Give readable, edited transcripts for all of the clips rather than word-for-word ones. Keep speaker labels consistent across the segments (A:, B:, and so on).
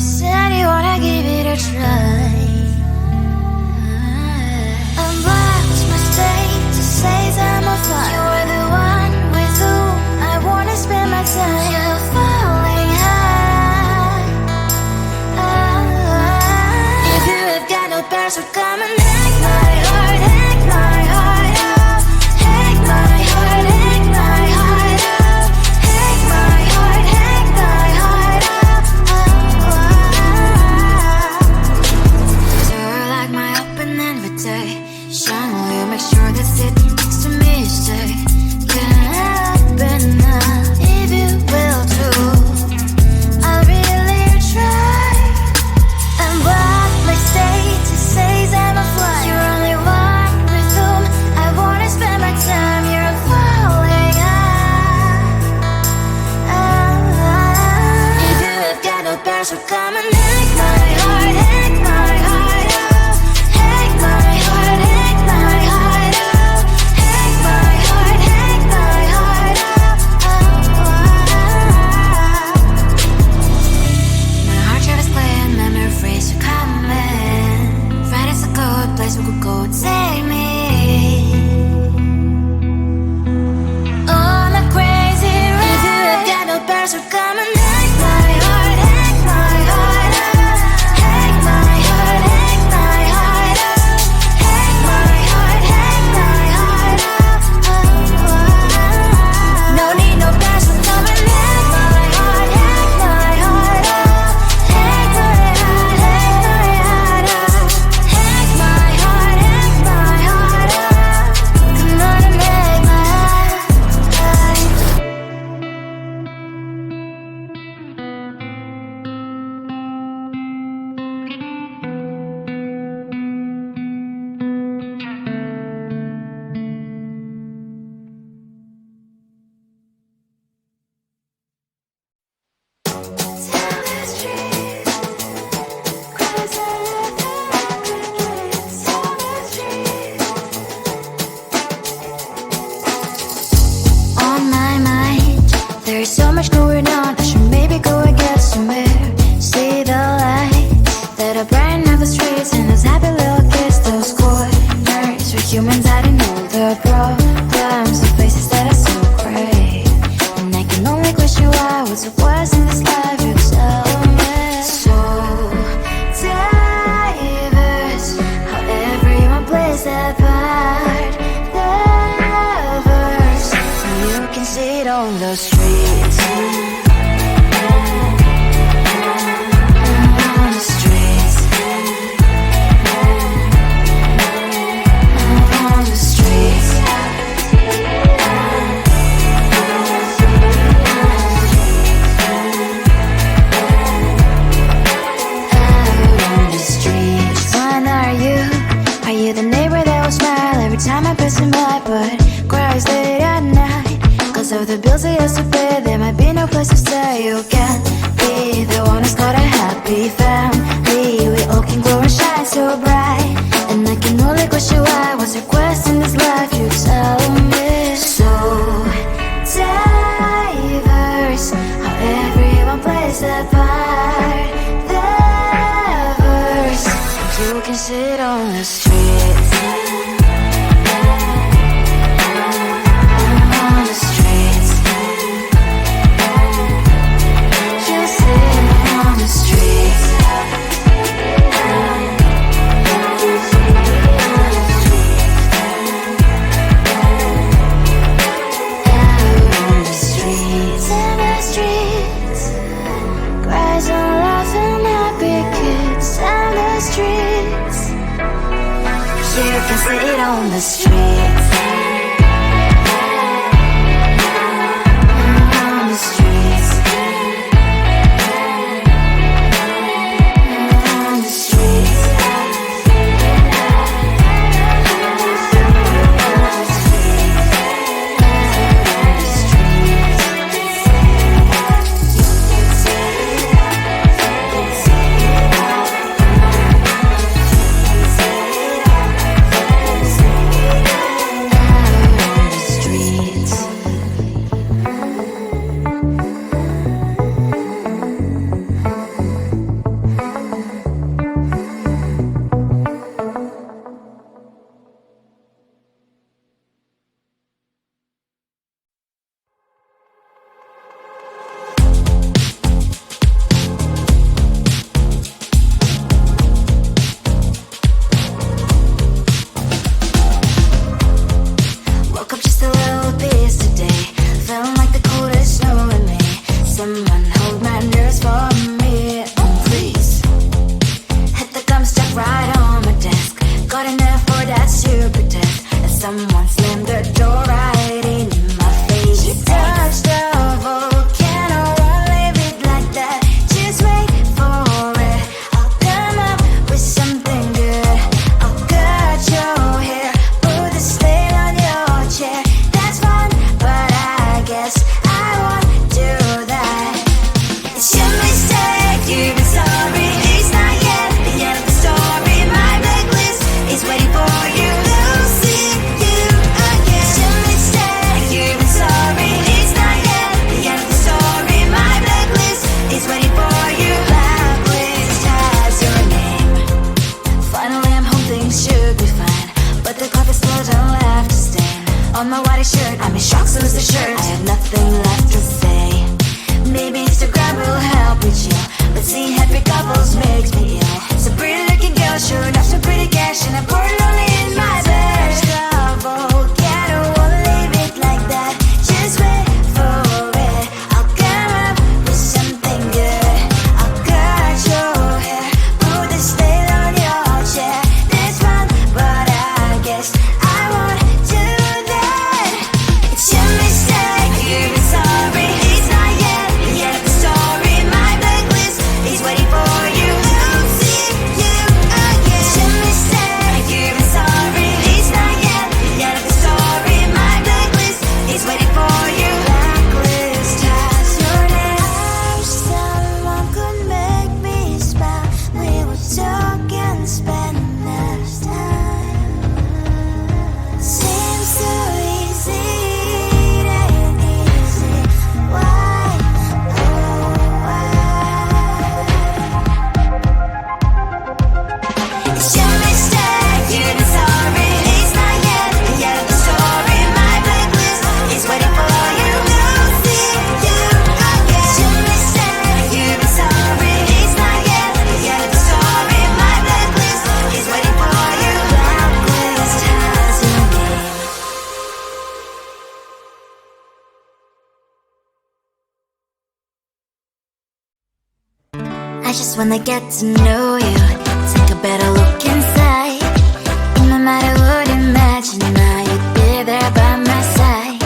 A: said you wanna give it a try. I'm lost mistake to say I'm a fly. You're the one with whom I wanna spend my time. You're falling high. If you have got no parents, so come and hack my heart, hack my heart out. Hack my heart, hack my heart out. Hack my heart, hack my heart out. You're like my open invitation. Will you make sure that sitting next to me you stay? Can happen now if you will too. I'll really try. And what mistake to say I'm a fly. You're only one with whom I wanna spend my time. You're falling high. If you have got no parents, so come and hack my heart, hack my heart out. Hack my heart, hack my heart out. Hack my heart, hack my heart out. My heart tries to play and memory freeze, so come in. Friday's a good place we could go, take me. On a crazy ride. If you have got no parents, so come and hack my heart, hack my heart out. Hack my heart, hack my heart out. Hack my heart, hack my heart out. No need no parents, so come and hack my heart, hack my heart out. Hack my heart, hack my heart out. Hack my heart, hack my heart out. Come on and make my heart. On my mind, there is so much going on. I should maybe go and get somewhere. See the lights that are brighten up the streets, and those happy little kids, those corners where humans hiding all the problems, the faces that are so gray. And I can only question why, what's the worst in this life? You tell me. So diverse, how everyone plays their part. Diverse, so you can see it on the streets. On the streets. On the streets. On the streets. When are you? Are you the neighbor that will smile every time I pass him by, but cries late at night? Cause of the bills I used to pay, there might be no place to stay. You can be the one who's got a happy family. We all can glow and shine so bright. And I can only question why, what's your quest in this life? You tell me. So diverse, how everyone plays their part. Diverse, you can sit on the streets. On the streets. You sit on the streets. On the streets. In the streets. Cries and laughing happy kids. On the streets. You can sit on the streets. On the streets. On the streets. just wanna get to know you. Take a better look inside. No matter what you imagine, now you'd be there by my side.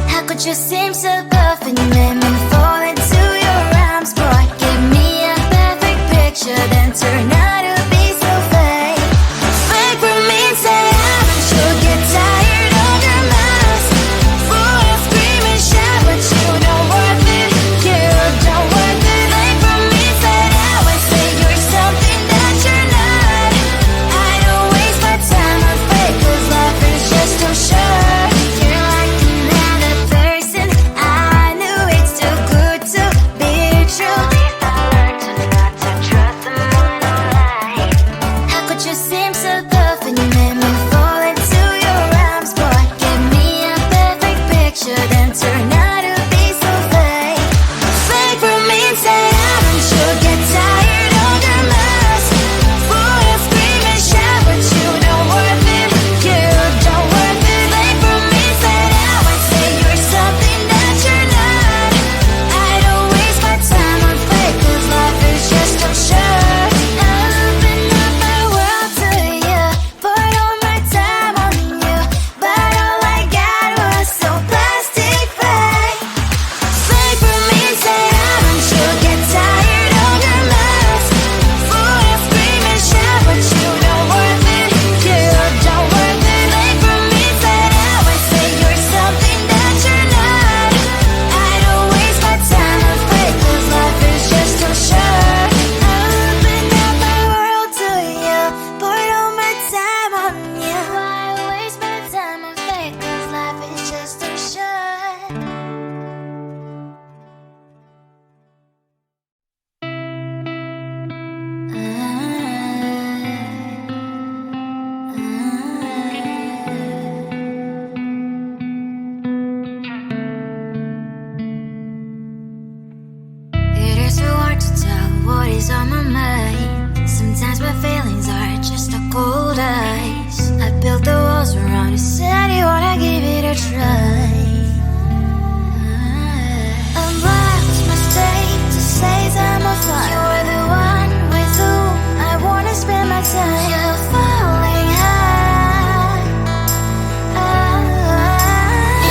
A: How could you seem so perfect? You made me fall into your arms, boy. Give me a perfect picture, then turn out to be so fake. Fake remains say I'm sure get tired of your mask. Full of scream and shout, but you don't worth it. You don't worth it. Fake remains say I say you're something that you're not. I don't waste my time on fake, 'cause life is just too short. You're like another person. I knew it's too good to be true. I learned to not to trust someone online. How could you seem so perfect? You made me fall into your arms, boy. Give me a perfect picture, then turn out to be so fake. Fake remains say I'm sure get tired of your mask. Full of scream and shout, but you don't worth it. You don't worth it. Fake remains say I say you're something that you're not. I don't waste my time on fake, 'cause life is just too short. I open up my world to you, poured all my time on you, but all I got was so plastic fake. Fake remains say I'm sure get tired of your mask. Full of scream and shout, but you don't worth it. You don't worth it. Fake remains say I say you're something that you're not. I don't waste my time on fake, 'cause life is just too short. I open up my world to you, poured all my time on you. Why waste my time on fake, 'cause life is just too short. It is so hard to tell what is on my mind. Sometimes my feelings are just a cold ice. I built the walls around you, said you wanna give it a try. I'm lost mistake to say I'm a fire. You're the one with whom I wanna spend my time. You're falling high.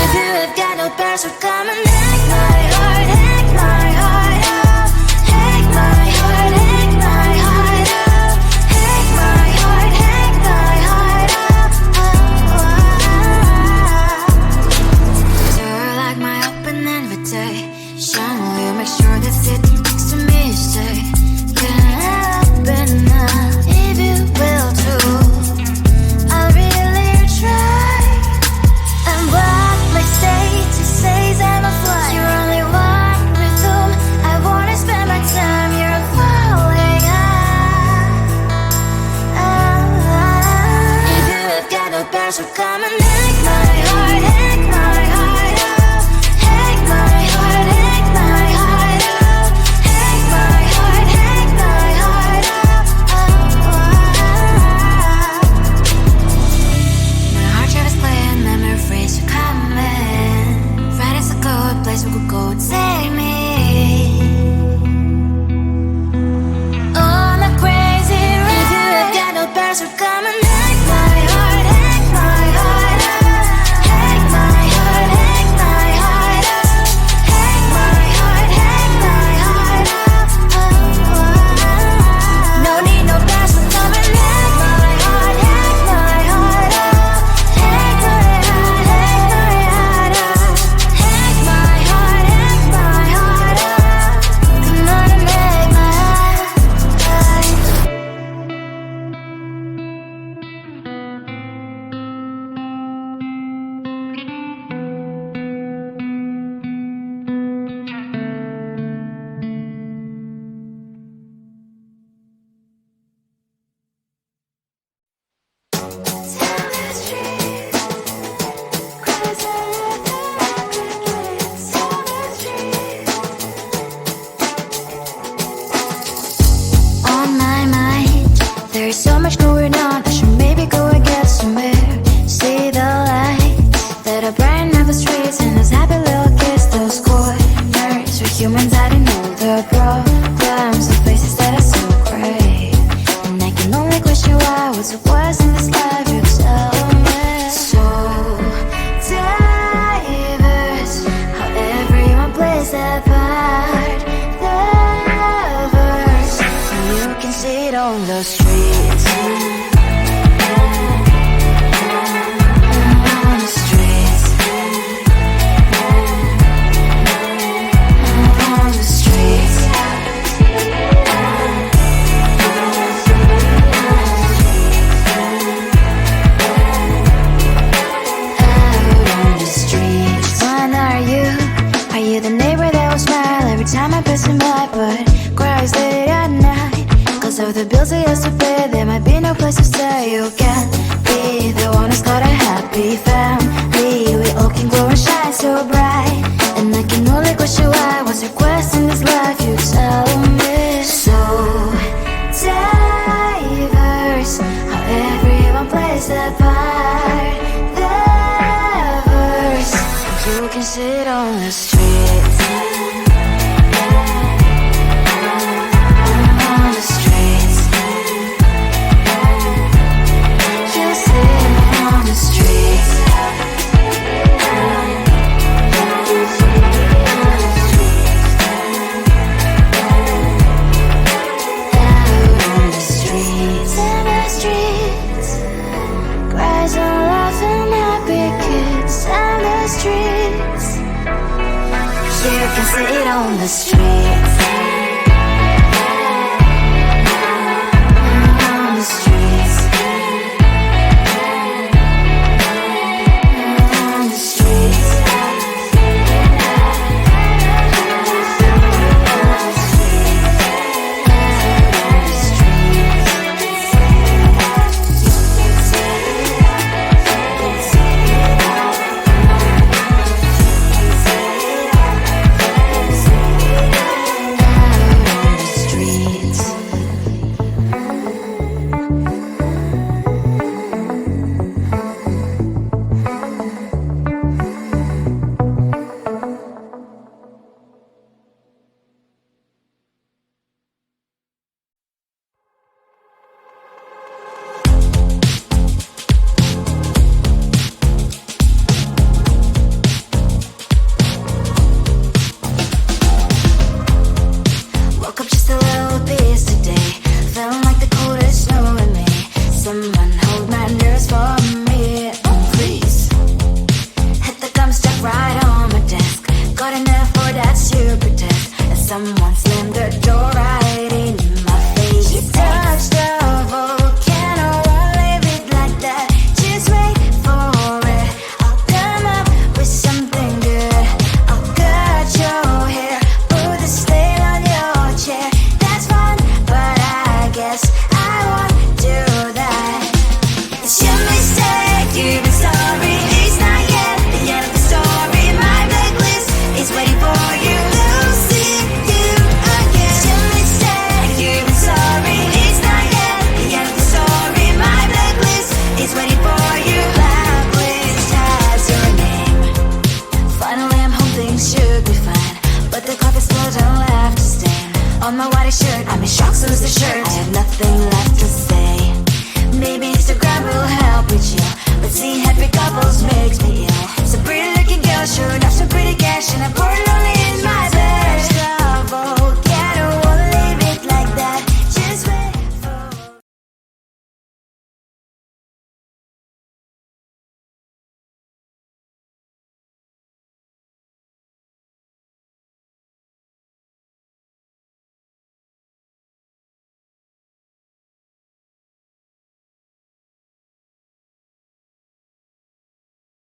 A: If you have got no parents, so come and hack my heart, hack my heart out. Hack my heart, hack my heart out. Hack my heart, hack my heart out. You're like my open invitation. Will you make sure that sitting next to me is safe? Yeah, open up if you will too. I'll really try. And what mistakes you say I'm a fly. You're only one with whom I wanna spend my time. You're falling high. If you have got no parents, so come and hack my heart, hack my heart out. Hack my heart, hack my heart out. Hack my heart, hack my heart out. My heart drive is playing, memory freeze, you're coming. Friday's a good place we could go, take me on a crazy ride. If you have got no parents, so come and hack my heart, hack my heart out. Hack my heart, hack my heart out. Hack my heart, hack my heart out. No need no parents, so come and hack my heart, hack my heart out. Hack my heart, hack my heart out. Hack my heart, hack my heart out. Come on and make my heart. Tell the truth, 'cause I live in regrets. Tell the truth. On my mind, there is so much going on. I should maybe go and get somewhere. See the lights that are brighten up the streets, and those happy little kids, those corners where humans hiding all the problems, the faces that on the streets. On the streets. On the streets. The neighbor that will smile every time I pass him by, but cries late at night cause of the bills he has to pay. There might be no place to stay. You can be the one who's got a happy family. We all can glow and shine so bright, and I can only question why. What's your quest in this life? You tell me. So diverse, how everyone plays their part. Their verse, you can sit on the street. Sit on the streets. On the streets. On the streets. Someone slammed the door right in my face. You touched the volcano, won't leave it like that. Just wait for it. I'll come up with something good. I'll cut your hair, put the stain on your chair. That's fun, but I guess I won't do that. It's your mistake, you've been sorry. It's not yet the end of the story. My blacklist is waiting for you. On my white shirt, I'm in shock, so is the shirt. I have nothing left to say. Maybe Instagram will help with you, but seeing happy couples makes me ill. Some pretty looking girl showing off some pretty cash, and I poured